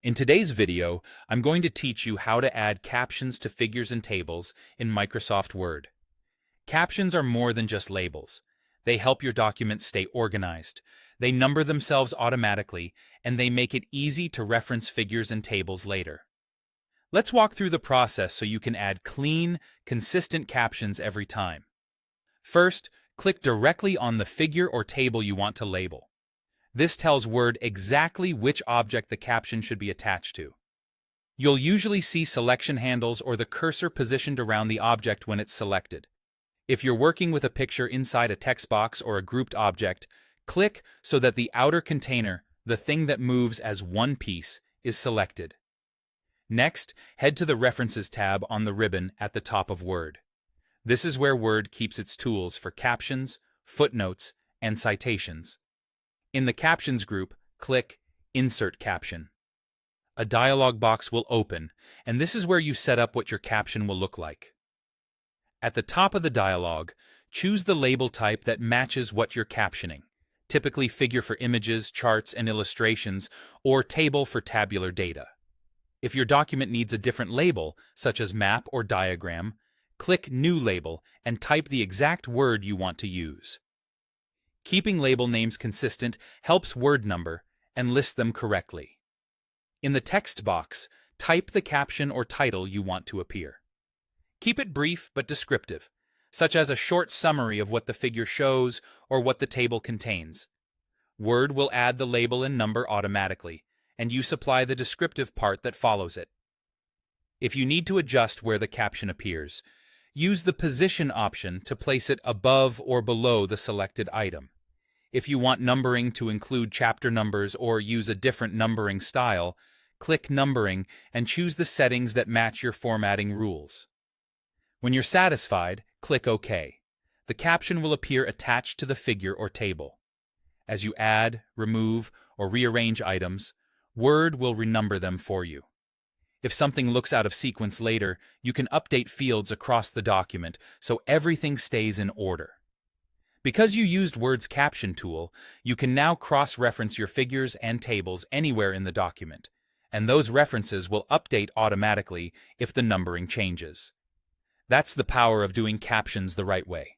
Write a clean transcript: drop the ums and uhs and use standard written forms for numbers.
In today's video, I'm going to teach you how to add captions to figures and tables in Microsoft Word. Captions are more than just labels. They help your documents stay organized. They number themselves automatically, and they make it easy to reference figures and tables later. Let's walk through the process so you can add clean, consistent captions every time. First, click directly on the figure or table you want to label. This tells Word exactly which object the caption should be attached to. You'll usually see selection handles or the cursor positioned around the object when it's selected. If you're working with a picture inside a text box or a grouped object, click so that the outer container, the thing that moves as one piece, is selected. Next, head to the References tab on the ribbon at the top of Word. This is where Word keeps its tools for captions, footnotes, and citations. In the Captions group, click Insert Caption. A dialog box will open, and this is where you set up what your caption will look like. At the top of the dialog, choose the label type that matches what you're captioning, typically figure for images, charts, and illustrations, or table for tabular data. If your document needs a different label, such as map or diagram, click New Label and type the exact word you want to use. Keeping label names consistent helps Word number and list them correctly. In the text box, type the caption or title you want to appear. Keep it brief but descriptive, such as a short summary of what the figure shows or what the table contains. Word will add the label and number automatically, and you supply the descriptive part that follows it. If you need to adjust where the caption appears, use the Position option to place it above or below the selected item. If you want numbering to include chapter numbers or use a different numbering style, click Numbering and choose the settings that match your formatting rules. When you're satisfied, click OK. The caption will appear attached to the figure or table. As you add, remove, or rearrange items, Word will renumber them for you. If something looks out of sequence later, you can update fields across the document so everything stays in order. Because you used Word's caption tool, you can now cross-reference your figures and tables anywhere in the document, and those references will update automatically if the numbering changes. That's the power of doing captions the right way.